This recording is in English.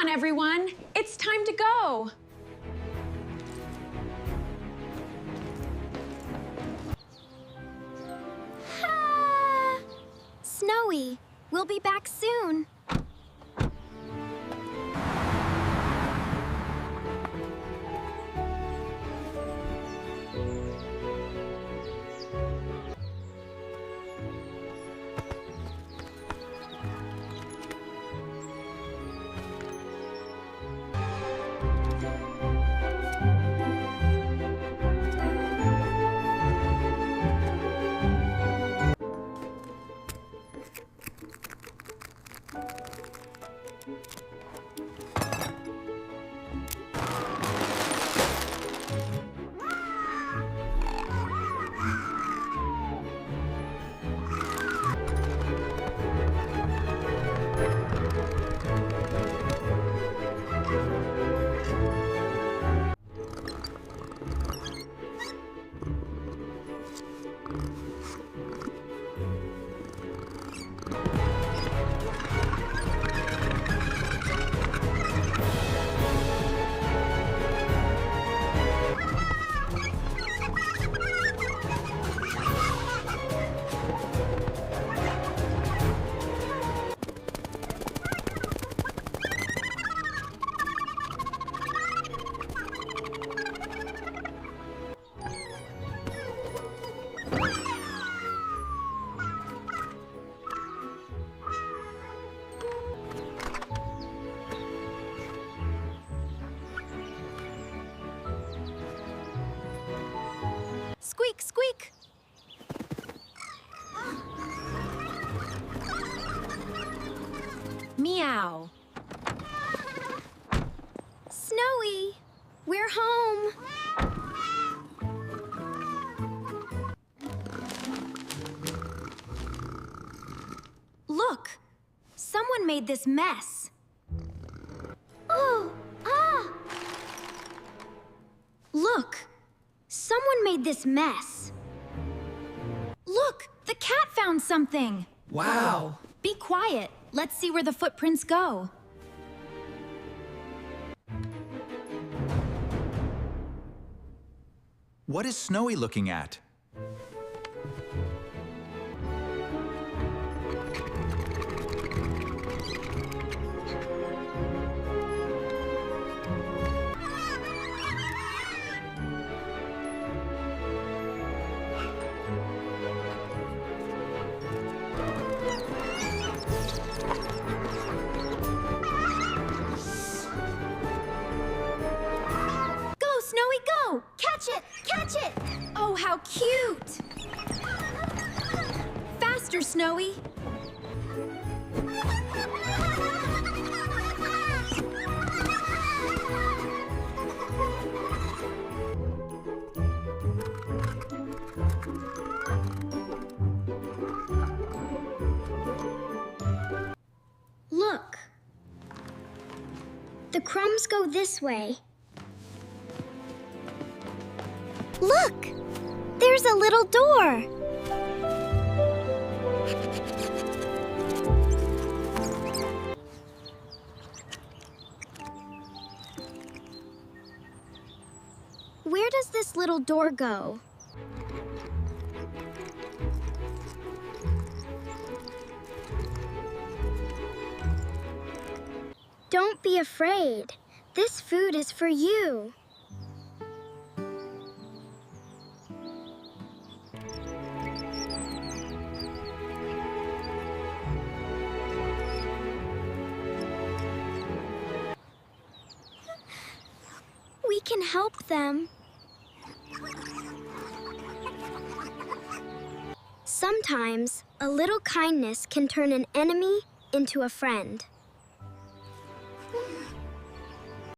on, everyone. It's time to go. Ah, Snowy, we'll be back soon. Squeak, squeak! Meow. Snowy, we're home. Look, someone made this mess. Oh, ah! Look. Someone made this mess. Look, the cat found something. Wow. Be quiet. Let's see where the footprints go. What is Snowy looking at? Snowy, go! Catch it! Catch it! Oh, how cute! Faster, Snowy! Look. The crumbs go this way. Look! There's a little door. Where does this little door go? Don't be afraid. This food is for you. We can help them. Sometimes, a little kindness can turn an enemy into a friend.